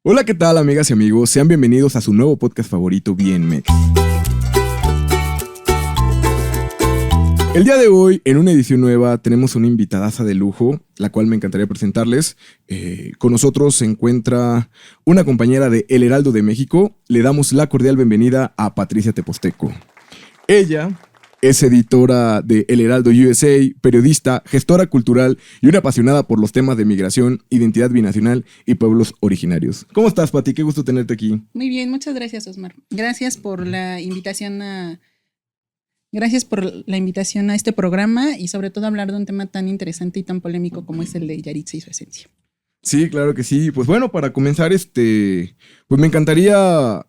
Hola, ¿qué tal, amigas y amigos? Sean bienvenidos a su nuevo podcast favorito, Bien Mex. El día de hoy, en una edición nueva, tenemos una invitadaza de lujo, la cual me encantaría presentarles. Con nosotros se encuentra una compañera de El Heraldo de México. Le damos la cordial bienvenida a Patricia Teposteco. Ella es editora de El Heraldo USA, periodista, gestora cultural y una apasionada por los temas de migración, identidad binacional y pueblos originarios. ¿Cómo estás, Pati? Qué gusto tenerte aquí. Muy bien, muchas gracias, Osmar. Gracias por la invitación Gracias por la invitación a este programa y sobre todo hablar de un tema tan interesante y tan polémico como es el de Yahritza y su esencia. Sí, claro que sí. Pues bueno, para comenzar, pues me encantaría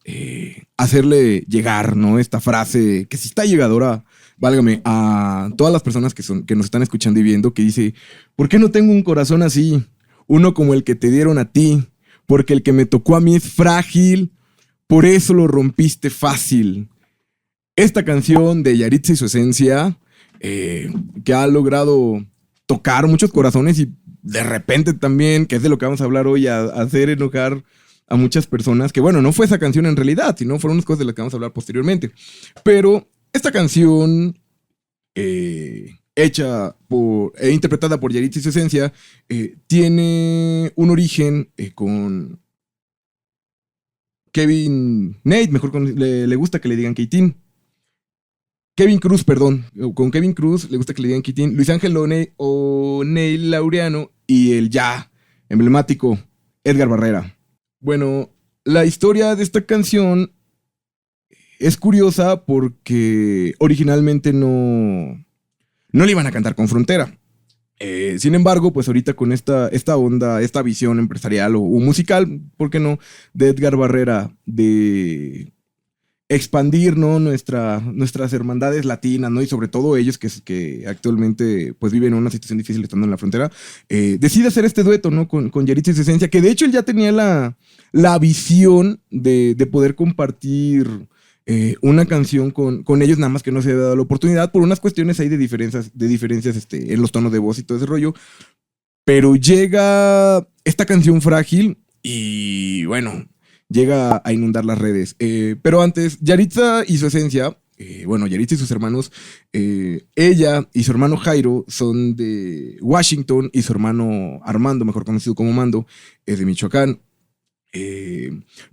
hacerle llegar, ¿no? Esta frase que sí está llegadora, válgame, a todas las personas que nos están escuchando y viendo, que dice: ¿por qué no tengo un corazón así? Uno como el que te dieron a ti, porque el que me tocó a mí es frágil, por eso lo rompiste fácil. Esta canción de Yahritza y su esencia, que ha logrado tocar muchos corazones y de repente también, que es de lo que vamos a hablar hoy, a hacer enojar a muchas personas, que bueno, no fue esa canción en realidad, sino fueron unas cosas de las que vamos a hablar posteriormente. Pero esta canción, interpretada por Yahritza y su esencia, tiene un origen con Kevin Nate, le gusta que le digan Keitín. Kevin Cruz, perdón. Con Kevin Cruz le gusta que le digan Keitín. Luis Ángel O'Neill Laureano y el ya emblemático Edgar Barrera. Bueno, la historia de esta canción es curiosa porque originalmente no le iban a cantar con Frontera. Sin embargo, pues ahorita con esta onda, esta visión empresarial o musical, ¿por qué no?, de Edgar Barrera, de expandir, ¿no?, nuestras hermandades latinas, ¿no?, y sobre todo ellos que actualmente pues viven una situación difícil estando en la frontera, decide hacer este dueto, ¿no?, con Yahritza y su esencia, que de hecho él ya tenía la visión de poder compartir una canción con ellos, nada más que no se había dado la oportunidad por unas cuestiones ahí de diferencias en los tonos de voz y todo ese rollo. Pero llega esta canción Frágil y bueno, llega a inundar las redes. Pero antes, Yahritza y su esencia, Yahritza y sus hermanos, ella y su hermano Jairo son de Washington y su hermano Armando, mejor conocido como Mando, es de Michoacán.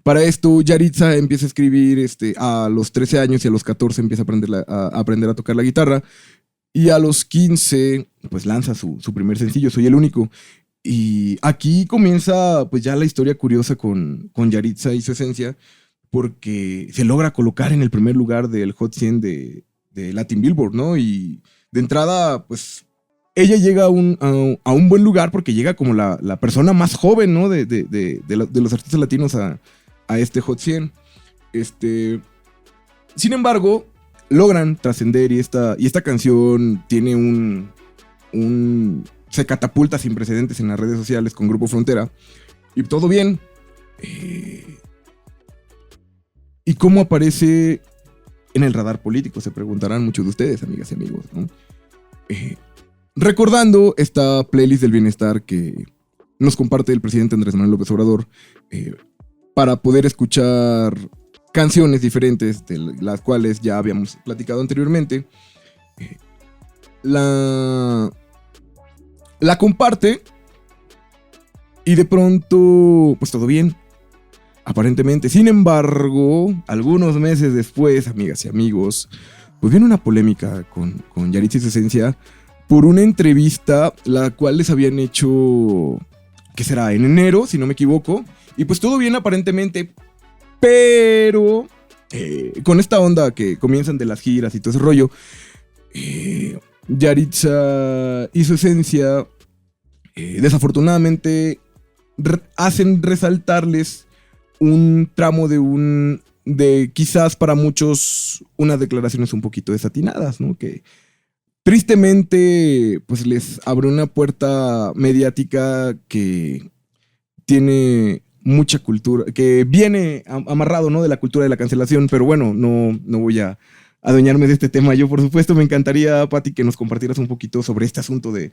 Para esto, Yahritza empieza a escribir a los 13 años y a los 14 empieza a aprender a tocar la guitarra. Y a los 15, pues lanza su primer sencillo, Soy el Único. Y aquí comienza pues ya la historia curiosa con Yahritza y su esencia, porque se logra colocar en el primer lugar del Hot 100 de Latin Billboard, ¿no? Y de entrada, pues ella llega a un buen lugar porque llega como la persona más joven, ¿no?, de los artistas latinos a este Hot 100. Sin embargo, logran trascender y esta canción tiene se catapulta sin precedentes en las redes sociales con Grupo Frontera. Y todo bien. ¿Y cómo aparece en el radar político? Se preguntarán muchos de ustedes, amigas y amigos, ¿no? Recordando esta playlist del bienestar que nos comparte el presidente Andrés Manuel López Obrador, para poder escuchar canciones diferentes de las cuales ya habíamos platicado anteriormente, la comparte y de pronto, pues todo bien, aparentemente. Sin embargo, algunos meses después, amigas y amigos, pues viene una polémica con Yahritza y su esencia por una entrevista la cual les habían hecho, ¿qué será?, en enero, si no me equivoco. Y pues todo bien aparentemente, pero con esta onda que comienzan de las giras y todo ese rollo, Yahritza y su esencia desafortunadamente hacen resaltarles un tramo de quizás para muchos unas declaraciones un poquito desatinadas, ¿no?, que tristemente pues les abre una puerta mediática que tiene mucha cultura, que viene amarrado, ¿no?, de la cultura de la cancelación. Pero bueno, no voy a adueñarme de este tema. Yo, por supuesto, me encantaría, Pati, que nos compartieras un poquito sobre este asunto de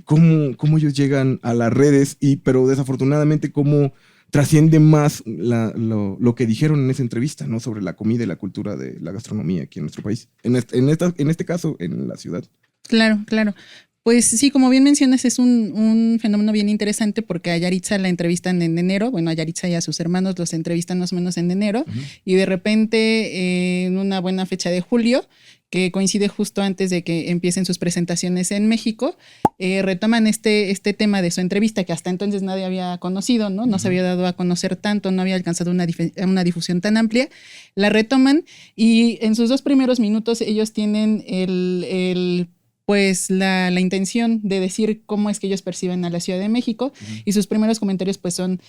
cómo ellos llegan a las redes, pero desafortunadamente cómo trasciende más lo que dijeron en esa entrevista, ¿no? Sobre la comida y la cultura de la gastronomía aquí en nuestro país. En este caso, en la ciudad. Claro, claro. Pues sí, como bien mencionas, es un fenómeno bien interesante porque a Yaritza la entrevistan en enero, bueno, a Yaritza y a sus hermanos los entrevistan más o menos en enero, y de repente en una buena fecha de julio, que coincide justo antes de que empiecen sus presentaciones en México, retoman este tema de su entrevista que hasta entonces nadie había conocido, ¿no? No se había dado a conocer tanto, no había alcanzado una difusión tan amplia. La retoman y en sus 2 primeros minutos ellos tienen pues la intención de decir cómo es que ellos perciben a la Ciudad de México, y sus primeros comentarios pues son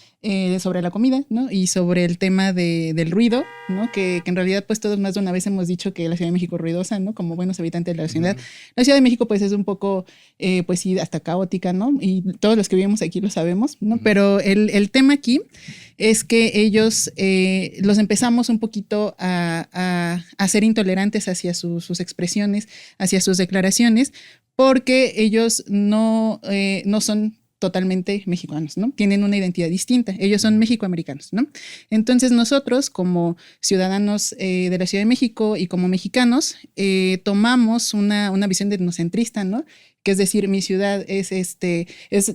sobre la comida, ¿no? Y sobre el tema del ruido, ¿no? Que en realidad pues todos más de una vez hemos dicho que la Ciudad de México es ruidosa, ¿no? Como buenos habitantes de la ciudad. La Ciudad de México pues es un poco, pues sí, hasta caótica, ¿no? Y todos los que vivimos aquí lo sabemos, ¿no? Pero el tema aquí es que ellos los empezamos un poquito a ser intolerantes hacia sus expresiones, hacia sus declaraciones, porque ellos no son totalmente mexicanos, ¿no? Tienen una identidad distinta. Ellos son mexicoamericanos, ¿no? Entonces nosotros, como ciudadanos de la Ciudad de México y como mexicanos, tomamos una visión etnocentrista, ¿no? Que es decir, mi ciudad es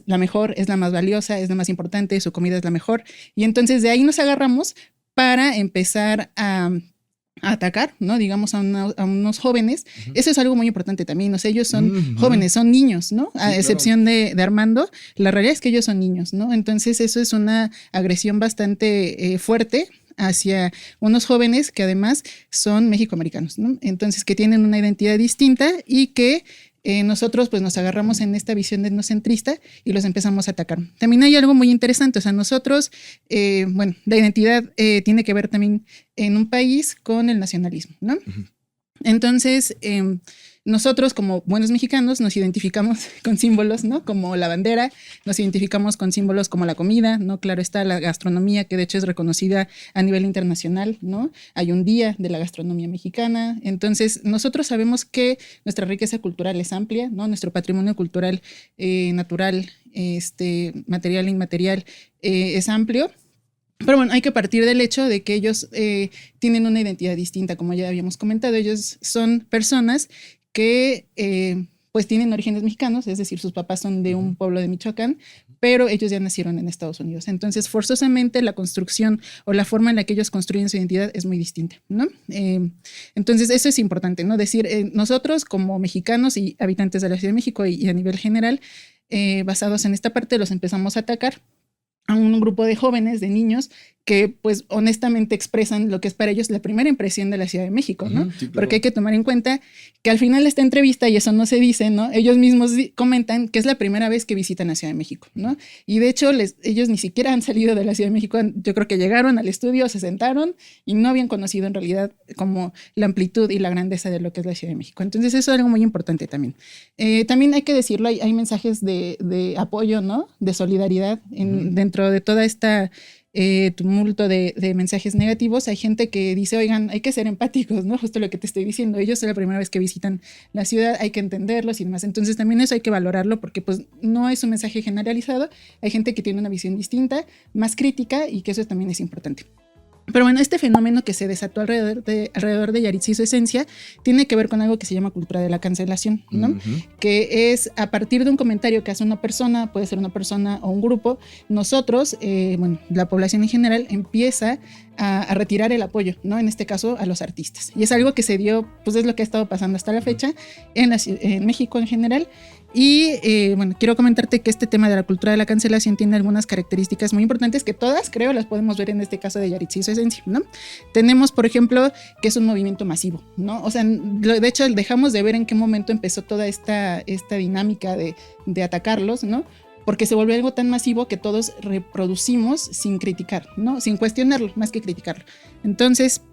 la mejor, es la más valiosa, es la más importante, su comida es la mejor. Y entonces de ahí nos agarramos para empezar a atacar, ¿no? Digamos, a unos jóvenes. Eso es algo muy importante también. O sea, ellos son jóvenes, son niños, ¿no? Sí, a excepción de Armando, la realidad es que ellos son niños, ¿no? Entonces eso es una agresión bastante fuerte hacia unos jóvenes que además son mexicoamericanos, ¿no? Entonces que tienen una identidad distinta y que nosotros pues nos agarramos en esta visión etnocentrista y los empezamos a atacar. También hay algo muy interesante, o sea, nosotros, bueno, la identidad tiene que ver también en un país con el nacionalismo, ¿no? Entonces, nosotros como buenos mexicanos nos identificamos con símbolos, ¿no? Como la bandera, nos identificamos con símbolos como la comida, ¿no? Claro está, la gastronomía, que de hecho es reconocida a nivel internacional, ¿no? Hay un día de la gastronomía mexicana. Entonces, nosotros sabemos que nuestra riqueza cultural es amplia, ¿no? Nuestro patrimonio cultural natural, material e inmaterial, es amplio. Pero bueno, hay que partir del hecho de que ellos tienen una identidad distinta, como ya habíamos comentado. Ellos son personas que pues tienen orígenes mexicanos, es decir, sus papás son de un pueblo de Michoacán, pero ellos ya nacieron en Estados Unidos. Entonces, forzosamente la construcción o la forma en la que ellos construyen su identidad es muy distinta, ¿no? Entonces, eso es importante, ¿no? Decir, nosotros como mexicanos y habitantes de la Ciudad de México y a nivel general, basados en esta parte, los empezamos a atacar a un grupo de jóvenes, de niños, que pues honestamente expresan lo que es para ellos la primera impresión de la Ciudad de México, ¿no? Sí, claro. Porque hay que tomar en cuenta que al final de esta entrevista, y eso no se dice, ¿no? Ellos mismos comentan que es la primera vez que visitan la Ciudad de México, ¿no? Y de hecho ellos ni siquiera han salido de la Ciudad de México. Yo creo que llegaron al estudio, se sentaron y no habían conocido en realidad como la amplitud y la grandeza de lo que es la Ciudad de México. Entonces eso es algo muy importante también. También hay que decirlo, hay mensajes de apoyo, ¿no? De solidaridad dentro de toda esta tumulto de mensajes negativos. Hay gente que dice, oigan, hay que ser empáticos, ¿no? Justo lo que te estoy diciendo. Ellos es la primera vez que visitan la ciudad, hay que entenderlos y demás. Entonces también eso hay que valorarlo porque pues no es un mensaje generalizado. Hay gente que tiene una visión distinta, más crítica, y que eso también es importante. Pero bueno, este fenómeno que se desató alrededor de Yaritza y su esencia tiene que ver con algo que se llama cultura de la cancelación, ¿no? Que es a partir de un comentario que hace una persona, puede ser una persona o un grupo, nosotros, bueno, la población en general empieza a retirar el apoyo, ¿no? En este caso a los artistas. Y es algo que se dio, pues es lo que ha estado pasando hasta la fecha en México en general. Y bueno, quiero comentarte que este tema de la cultura de la cancelación tiene algunas características muy importantes que todas, creo, las podemos ver en este caso de Yaritza y su esencia, ¿no? Tenemos, por ejemplo, que es un movimiento masivo, ¿no? O sea, de hecho, dejamos de ver en qué momento empezó toda esta dinámica de atacarlos, ¿no? Porque se volvió algo tan masivo que todos reproducimos sin criticar, ¿no? Sin cuestionarlo, más que criticarlo. Entonces,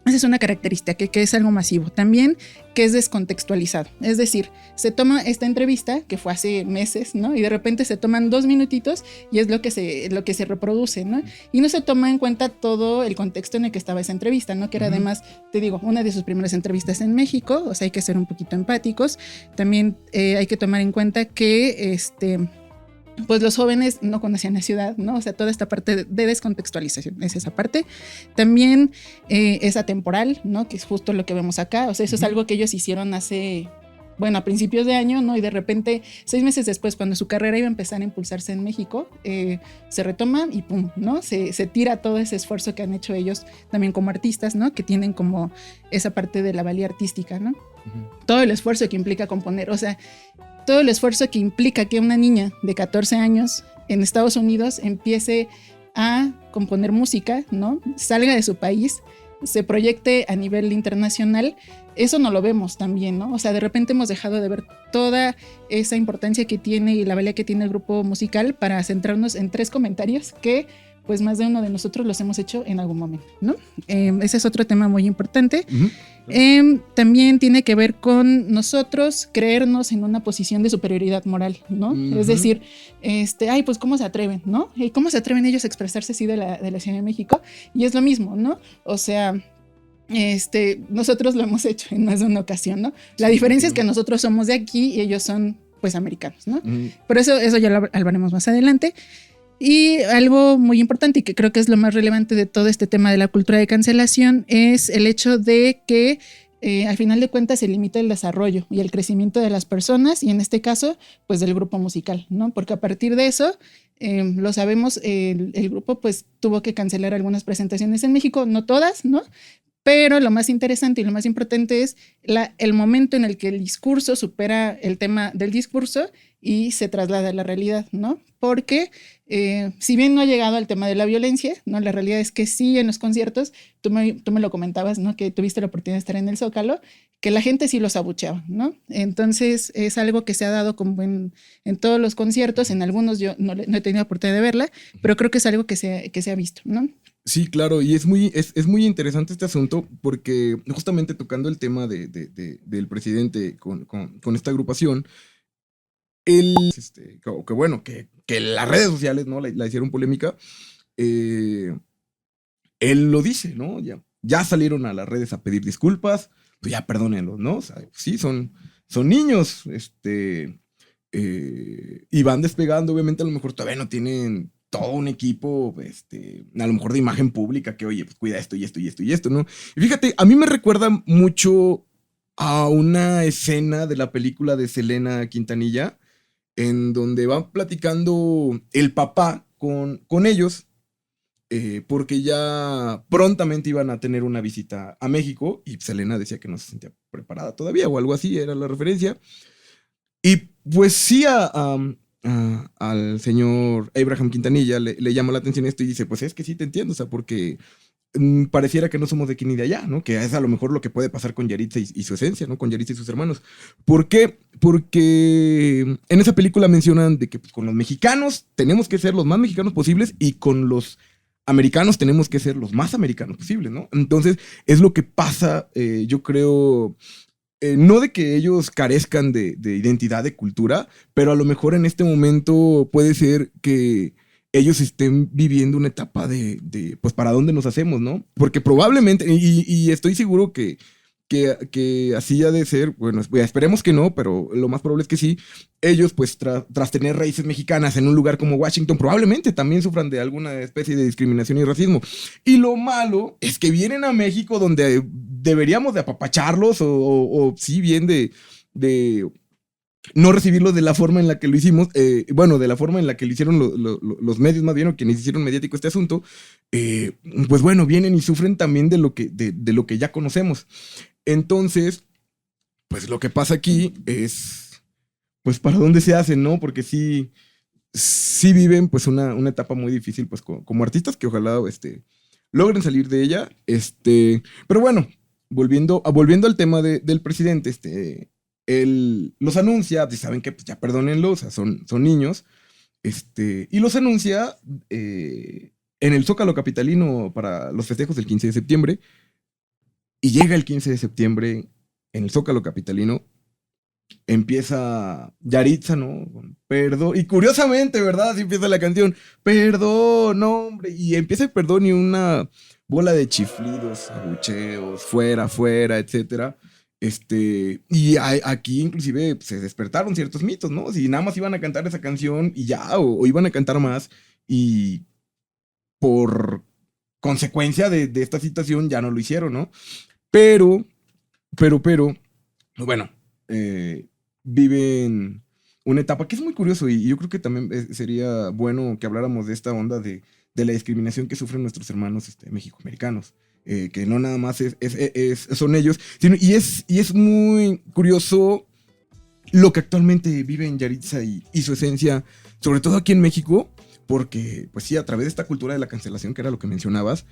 esa es una característica, que es algo masivo. También que es descontextualizado. Es decir, se toma esta entrevista, que fue hace meses, ¿no? Y de repente se toman 2 minutitos y es lo que se reproduce, ¿no? Y no se toma en cuenta todo el contexto en el que estaba esa entrevista, ¿no? Que era además, te digo, una de sus primeras entrevistas en México. O sea, hay que ser un poquito empáticos. También hay que tomar en cuenta que pues los jóvenes no conocían la ciudad, ¿no? O sea, toda esta parte de descontextualización es esa parte. También es atemporal, ¿no? Que es justo lo que vemos acá. O sea, eso es algo que ellos hicieron hace, bueno, a principios de año, ¿no? Y de repente, 6 meses después, cuando su carrera iba a empezar a impulsarse en México, se retoma y pum, ¿no? Se tira todo ese esfuerzo que han hecho ellos también como artistas, ¿no? Que tienen como esa parte de la valía artística, ¿no? Todo el esfuerzo que implica componer, o sea, todo el esfuerzo que implica que una niña de 14 años en Estados Unidos empiece a componer música, ¿no? Salga de su país, se proyecte a nivel internacional, eso no lo vemos también, ¿no? O sea, de repente hemos dejado de ver toda esa importancia que tiene y la valía que tiene el grupo musical para centrarnos en 3 comentarios que pues más de uno de nosotros los hemos hecho en algún momento, ¿no? Ese es otro tema muy importante. También tiene que ver con nosotros creernos en una posición de superioridad moral, ¿no? Es decir, ay, pues ¿cómo se atreven, no? ¿Cómo se atreven ellos a expresarse así de la Ciudad de México? Y es lo mismo, ¿no? O sea, nosotros lo hemos hecho en más de una ocasión, ¿no? La diferencia es que nosotros somos de aquí y ellos son, pues, americanos, ¿no? Pero eso ya lo hablaremos más adelante. Y algo muy importante y que creo que es lo más relevante de todo este tema de la cultura de cancelación es el hecho de que al final de cuentas se limita el desarrollo y el crecimiento de las personas y en este caso pues del grupo musical, ¿no? Porque a partir de eso, lo sabemos, el grupo pues tuvo que cancelar algunas presentaciones en México, no todas, ¿no? Pero lo más interesante y lo más importante es el momento en el que el discurso supera el tema del discurso y se traslada a la realidad, ¿no? Porque si bien no ha llegado al tema de la violencia, ¿no? La realidad es que sí, en los conciertos, tú me lo comentabas, ¿no? Que tuviste la oportunidad de estar en el Zócalo, que la gente sí los abucheaba, ¿no? Entonces es algo que se ha dado como en todos los conciertos, en algunos yo no he tenido la oportunidad de verla, pero creo que es algo que se ha visto, ¿no? Sí, claro, y es muy interesante este asunto porque justamente tocando el tema del presidente con esta agrupación, él, que bueno, que las redes sociales, ¿no? La hicieron polémica, él lo dice, ¿no? Ya salieron a las redes a pedir disculpas, pues ya perdónenlos, ¿no? O sea, sí, son niños, y van despegando, obviamente a lo mejor todavía no tienen todo un equipo, a lo mejor de imagen pública, que oye, pues cuida esto y esto y esto y esto, ¿no? Y fíjate, a mí me recuerda mucho a una escena de la película de Selena Quintanilla, en donde van platicando el papá con ellos, porque ya prontamente iban a tener una visita a México, y Selena decía que no se sentía preparada todavía, o algo así, era la referencia. Y pues sí, al señor Abraham Quintanilla le llama la atención esto y dice, pues es que sí te entiendo, o sea, porque pareciera que no somos de aquí ni de allá, ¿no? Que es a lo mejor lo que puede pasar con Yaritza y su esencia, ¿no? Con Yaritza y sus hermanos. ¿Por qué? Porque en esa película mencionan de que pues, con los mexicanos tenemos que ser los más mexicanos posibles y con los americanos tenemos que ser los más americanos posibles, ¿no? Entonces es lo que pasa, yo creo... no de que ellos carezcan de identidad, de cultura, pero a lo mejor en este momento puede ser que ellos estén viviendo una etapa de pues, ¿para dónde nos hacemos, no? Porque probablemente, y estoy seguro que así ha de ser, bueno, esperemos que no, pero lo más probable es que sí, ellos, pues, tras tener raíces mexicanas en un lugar como Washington, probablemente también sufran de alguna especie de discriminación y racismo. Y lo malo es que vienen a México donde deberíamos de apapacharlos o sí bien de no recibirlos de la forma en la que lo hicimos, bueno, de la forma en la que lo hicieron los medios más bien, o quienes hicieron mediático este asunto, pues bueno, vienen y sufren también de lo que ya conocemos. Entonces, pues lo que pasa aquí es, pues para dónde se hacen, ¿no? Porque sí viven pues una etapa muy difícil, pues como artistas que ojalá logren salir de ella. Pero bueno, volviendo al tema del presidente, él los anuncia, y saben que pues ya perdónenlo, o sea, son niños, y los anuncia en el Zócalo capitalino para los festejos del 15 de septiembre, y llega el 15 de septiembre en el Zócalo capitalino, empieza Yaritza, ¿no? Perdón, y curiosamente, ¿verdad? Así empieza la canción, perdón, hombre, y empieza el perdón y una bola de chiflidos, abucheos, fuera, etcétera. Aquí inclusive se despertaron ciertos mitos, ¿no? Si nada más iban a cantar esa canción y ya, o iban a cantar más, y por consecuencia de esta situación ya no lo hicieron, ¿no? Pero, pero, bueno, viven una etapa que es muy curioso y yo creo que también sería bueno que habláramos de esta onda de la discriminación que sufren nuestros hermanos mexicoamericanos. Que no nada más son ellos, y es muy curioso lo que actualmente vive en Yaritza y su esencia, sobre todo aquí en México, porque, pues sí, a través de esta cultura de la cancelación, que era lo que mencionabas,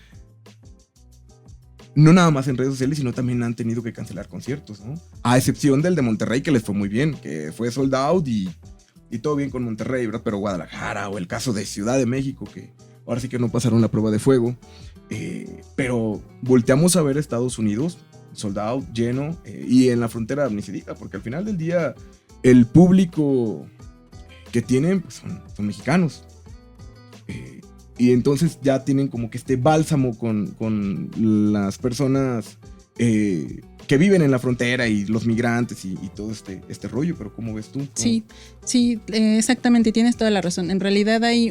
no nada más en redes sociales, sino también han tenido que cancelar conciertos, ¿no? A excepción del de Monterrey, que les fue muy bien, que fue sold out y todo bien con Monterrey, ¿verdad? Pero Guadalajara, o el caso de Ciudad de México, que ahora sí que no pasaron la prueba de fuego. Pero volteamos a ver Estados Unidos, sold out, lleno, y en la frontera ni se diga, porque al final del día el público que tienen pues, son mexicanos. Y entonces ya tienen como que este bálsamo con las personas que viven en la frontera y los migrantes y todo este rollo. Pero ¿cómo ves tú? Sí, exactamente, tienes toda la razón. En realidad hay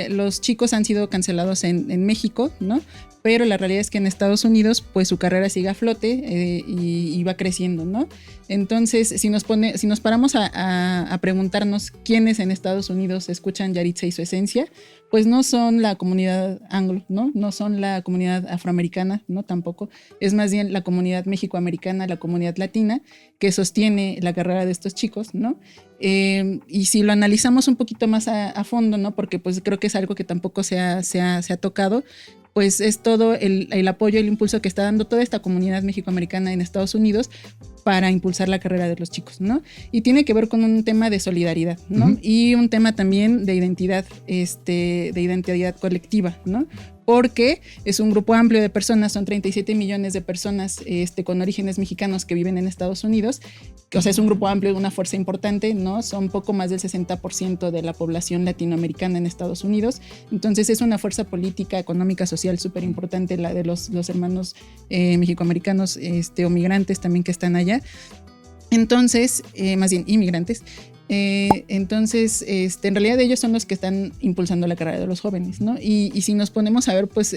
los chicos han sido cancelados en México, ¿no? Pero la realidad es que en Estados Unidos, pues su carrera sigue a flote y va creciendo, ¿no? Entonces, si nos paramos a preguntarnos quiénes en Estados Unidos escuchan Yaritza y su esencia, pues no son la comunidad anglo, ¿no? No son la comunidad afroamericana, ¿no? Tampoco. Es más bien la comunidad mexicoamericana, la comunidad latina, que sostiene la carrera de estos chicos, ¿no? Y si lo analizamos un poquito más a fondo, ¿no? Porque pues creo que es algo que tampoco se ha tocado, pues es todo el apoyo, el impulso que está dando toda esta comunidad mexicoamericana en Estados Unidos para impulsar la carrera de los chicos, ¿no? Y tiene que ver con un tema de solidaridad, ¿no? Uh-huh. Y un tema también de identidad, de identidad colectiva, ¿no? Porque es un grupo amplio de personas, son 37 millones de personas con orígenes mexicanos que viven en Estados Unidos, o sea, es un grupo amplio de una fuerza importante, ¿no? Son poco más del 60% de la población latinoamericana en Estados Unidos, entonces es una fuerza política, económica, social súper importante, la de los hermanos mexicoamericanos o migrantes también que están allá. Entonces, más bien inmigrantes. Entonces, en realidad ellos son los que están impulsando la carrera de los jóvenes, ¿no? Y si nos ponemos a ver, pues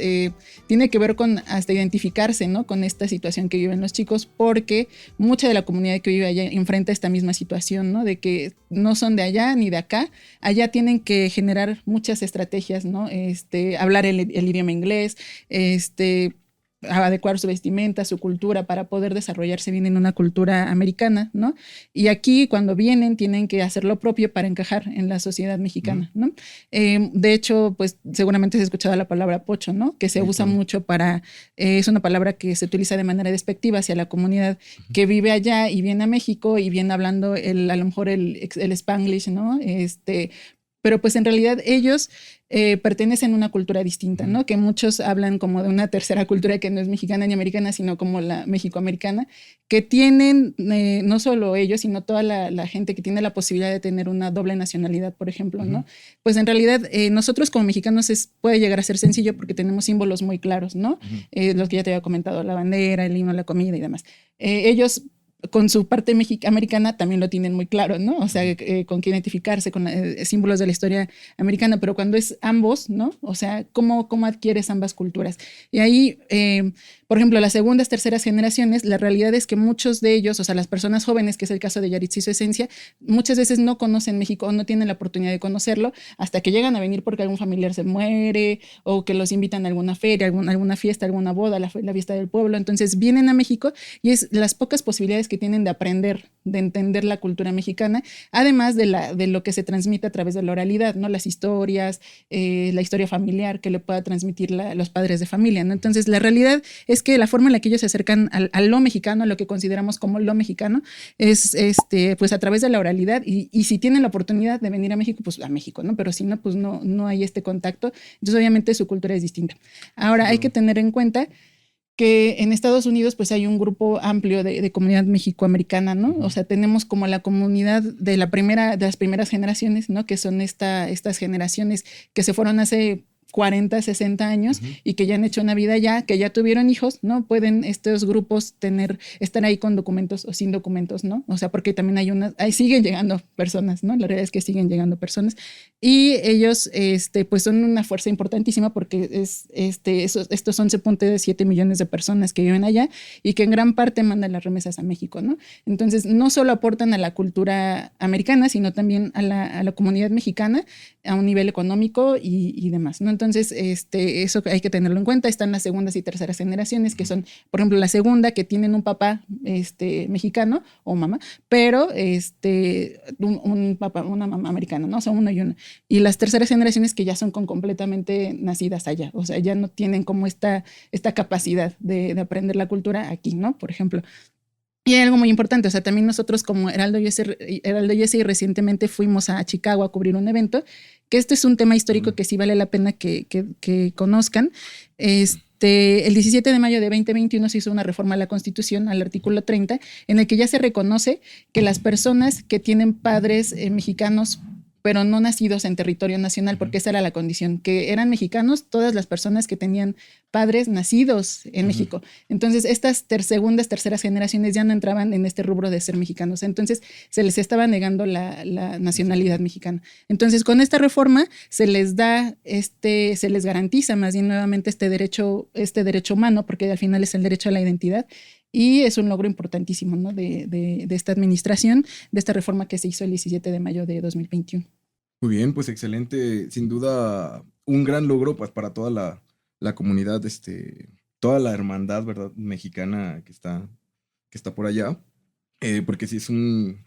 tiene que ver con hasta identificarse, ¿no? Con esta situación que viven los chicos, porque mucha de la comunidad que vive allá enfrenta esta misma situación, ¿no? De que no son de allá ni de acá, allá tienen que generar muchas estrategias, ¿no? Hablar el idioma inglés, adecuar su vestimenta, su cultura para poder desarrollarse bien en una cultura americana, ¿no? Y aquí cuando vienen tienen que hacer lo propio para encajar en la sociedad mexicana, ¿no? De hecho, pues seguramente has escuchado la palabra pocho, ¿no? Que se usa mucho es una palabra que se utiliza de manera despectiva hacia la comunidad que vive allá y viene a México y viene hablando a lo mejor el Spanglish, ¿no? Pero pues en realidad ellos pertenecen a una cultura distinta, ¿no? Que muchos hablan como de una tercera cultura que no es mexicana ni americana, sino como la mexicoamericana, que tienen no solo ellos, sino toda la gente que tiene la posibilidad de tener una doble nacionalidad, por ejemplo, ¿no? Pues en realidad nosotros como mexicanos puede llegar a ser sencillo porque tenemos símbolos muy claros, ¿no? Los que ya te había comentado, la bandera, el himno, la comida y demás. Ellos con su parte americana también lo tienen muy claro, ¿no? O sea, con qué identificarse, con símbolos de la historia americana, pero cuando es ambos, ¿no? O sea, ¿cómo adquieres ambas culturas? Y ahí, por ejemplo, las segundas, terceras generaciones, la realidad es que muchos de ellos, o sea, las personas jóvenes, que es el caso de Yaritza y su esencia, muchas veces no conocen México o no tienen la oportunidad de conocerlo hasta que llegan a venir porque algún familiar se muere o que los invitan a alguna feria, alguna fiesta, alguna boda, la fiesta del pueblo. Entonces vienen a México y es las pocas posibilidades que tienen de aprender, de entender la cultura mexicana, además de lo que se transmite a través de la oralidad, ¿no? Las historias, la historia familiar que le pueda transmitir los padres de familia, ¿no? Entonces, la realidad es que la forma en la que ellos se acercan a lo mexicano, a lo que consideramos como lo mexicano, es pues a través de la oralidad y si tienen la oportunidad de venir a México, pues a México, ¿no? Pero si no, pues no hay este contacto. Entonces, obviamente, su cultura es distinta. Ahora, hay que tener en cuenta que en Estados Unidos pues hay un grupo amplio de comunidad mexicoamericana, ¿no? O sea, tenemos como la comunidad de las primeras generaciones, ¿no? Que son estas generaciones que se fueron hace 40, 60 años y que ya han hecho una vida ya, que ya tuvieron hijos, ¿no? Pueden estos grupos estar ahí con documentos o sin documentos, ¿no? O sea, porque también ahí siguen llegando personas, ¿no? La realidad es que siguen llegando personas y ellos, pues son una fuerza importantísima porque estos 11.7 millones de personas que viven allá y que en gran parte mandan las remesas a México, ¿no? Entonces, no solo aportan a la cultura americana, sino también a la comunidad mexicana a un nivel económico y demás, ¿no? Entonces, eso hay que tenerlo en cuenta. Están las segundas y terceras generaciones, que son, por ejemplo, la segunda, que tienen un papá mexicano o mamá, pero un papá, una mamá americana, ¿no? O sea, uno y uno. Y las terceras generaciones que ya son completamente nacidas allá, o sea, ya no tienen como esta capacidad de aprender la cultura aquí, ¿no? Por ejemplo. Y hay algo muy importante, o sea, también nosotros como Heraldo USA recientemente fuimos a Chicago a cubrir un evento, que este es un tema histórico que sí vale la pena que conozcan. El 17 de mayo de 2021 se hizo una reforma a la Constitución, al artículo 30, en el que ya se reconoce que las personas que tienen padres mexicanos pero no nacidos en territorio nacional, porque esa era la condición, que eran mexicanos todas las personas que tenían padres nacidos en México. Entonces, estas segundas, terceras generaciones ya no entraban en este rubro de ser mexicanos. Entonces, se les estaba negando la nacionalidad mexicana. Entonces, con esta reforma se les garantiza más bien nuevamente este derecho humano, porque al final es el derecho a la identidad. Y es un logro importantísimo, ¿no? de esta administración, de esta reforma que se hizo el 17 de mayo de 2021. Muy bien, pues excelente. Sin duda, un gran logro pues, para toda la comunidad, toda la hermandad, ¿verdad? Mexicana que está por allá. Porque sí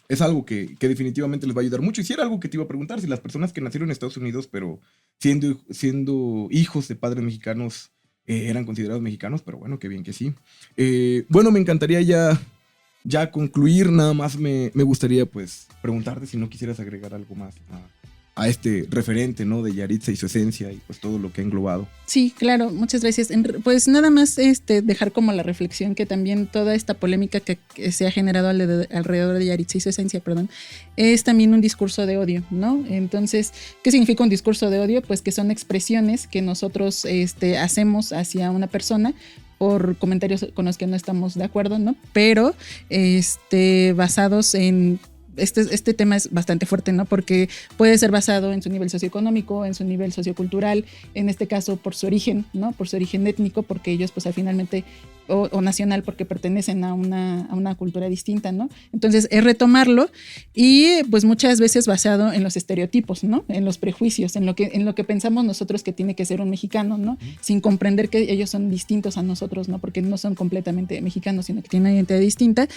es algo que definitivamente les va a ayudar mucho. Y si era algo que te iba a preguntar, si las personas que nacieron en Estados Unidos, pero siendo hijos de padres mexicanos, eran considerados mexicanos, pero bueno, qué bien que sí. Bueno, me encantaría ya concluir, nada más me gustaría pues preguntarte si no quisieras agregar algo más a este referente, ¿no? De Yahritza y su esencia y pues todo lo que ha englobado. Sí, claro, muchas gracias. Pues nada más dejar como la reflexión que también toda esta polémica que se ha generado alrededor de Yahritza y su esencia, perdón, es también un discurso de odio, ¿no? Entonces, ¿qué significa un discurso de odio? Pues que son expresiones que nosotros hacemos hacia una persona por comentarios con los que no estamos de acuerdo, ¿no? Pero basados en este tema es bastante fuerte, ¿no? Porque puede ser basado en su nivel socioeconómico, en su nivel sociocultural, en este caso por su origen, ¿no? Por su origen étnico, porque ellos pues finalmente o nacional porque pertenecen a una cultura distinta, ¿no? Entonces es retomarlo y pues muchas veces basado en los estereotipos, ¿no? En los prejuicios, en lo que pensamos nosotros que tiene que ser un mexicano, ¿no? Sin comprender que ellos son distintos a nosotros, ¿no? Porque no son completamente mexicanos, sino que tienen una identidad distinta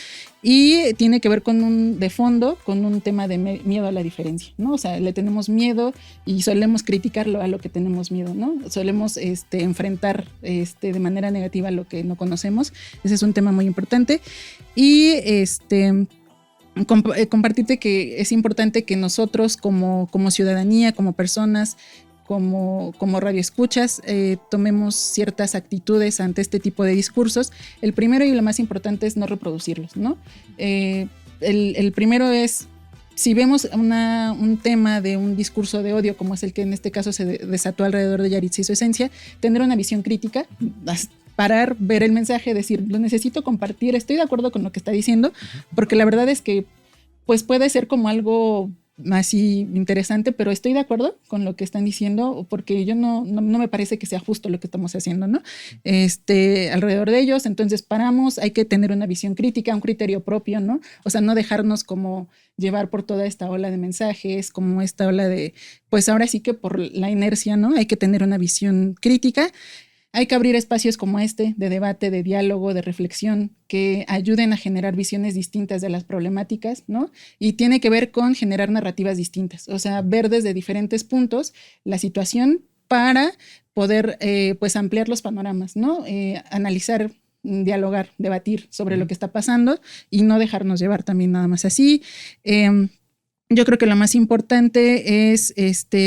y tiene que ver de fondo con un tema de miedo a la diferencia, ¿no? O sea, le tenemos miedo y solemos criticarlo a lo que tenemos miedo, ¿no? Solemos enfrentar de manera negativa lo que no conocemos. Ese es un tema muy importante. Y compartirte que es importante que nosotros como ciudadanía, como personas, como radioescuchas, tomemos ciertas actitudes ante este tipo de discursos. El primero y lo más importante es no reproducirlos, ¿no? El primero es, si vemos un tema de un discurso de odio, como es el que en este caso se desató alrededor de Yahritza y su esencia, tener una visión crítica, parar, ver el mensaje, decir, lo necesito compartir, estoy de acuerdo con lo que está diciendo, porque la verdad es que pues puede ser como algo así interesante, pero estoy de acuerdo con lo que están diciendo, porque yo no me parece que sea justo lo que estamos haciendo, ¿no? Alrededor de ellos, entonces paramos, hay que tener una visión crítica, un criterio propio, ¿no? O sea, no dejarnos como llevar por toda esta ola de mensajes, como esta ola de, pues ahora sí que por la inercia, ¿no? Hay que tener una visión crítica. Hay que abrir espacios como de debate, de diálogo, de reflexión, que ayuden a generar visiones distintas de las problemáticas, ¿no? Y tiene que ver con generar narrativas distintas, o sea, ver desde diferentes puntos la situación para poder, pues, ampliar los panoramas, ¿no? Analizar, dialogar, debatir sobre lo que está pasando y no dejarnos llevar también nada más así. Yo creo que lo más importante es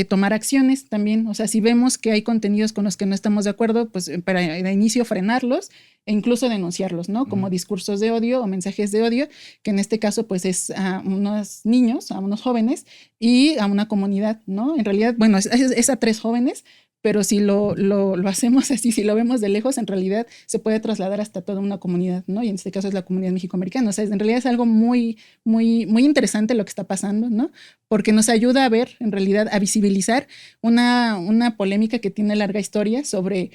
tomar acciones también. O sea, si vemos que hay contenidos con los que no estamos de acuerdo, pues para de inicio frenarlos e incluso denunciarlos, ¿no? Como discursos de odio o mensajes de odio, que en este caso pues es a unos niños, a unos jóvenes y a una comunidad, ¿no? En realidad, bueno, es a 3 jóvenes, pero si lo hacemos así, si lo vemos de lejos, en realidad se puede trasladar hasta toda una comunidad, ¿no? Y en este caso es la comunidad mexicoamericana. O sea, en realidad es algo muy, muy, muy interesante lo que está pasando, ¿no? Porque nos ayuda a ver, en realidad, a visibilizar una polémica que tiene larga historia sobre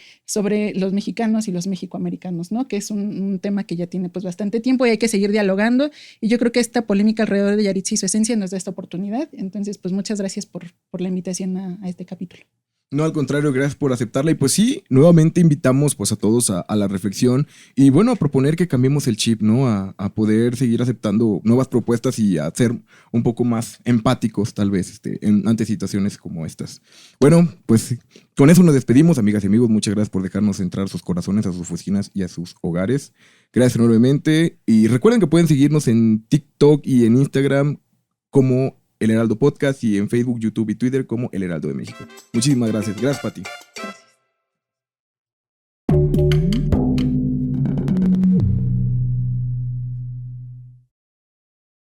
los mexicanos y los mexicoamericanos, ¿no? Que es un tema que ya tiene pues bastante tiempo y hay que seguir dialogando. Y yo creo que esta polémica alrededor de Yaritza y su esencia nos da esta oportunidad. Entonces, pues muchas gracias por la invitación a este capítulo. No, al contrario, gracias por aceptarla. Y pues sí, nuevamente invitamos pues a todos a la reflexión y bueno, a proponer que cambiemos el chip, ¿no? A poder seguir aceptando nuevas propuestas y a ser un poco más empáticos tal vez ante situaciones como estas. Bueno, pues con eso nos despedimos, amigas y amigos. Muchas gracias por dejarnos entrar sus corazones a sus oficinas y a sus hogares. Gracias enormemente. Y recuerden que pueden seguirnos en TikTok y en Instagram como El Heraldo Podcast y en Facebook, YouTube y Twitter como El Heraldo de México. Muchísimas gracias. Gracias, Pati.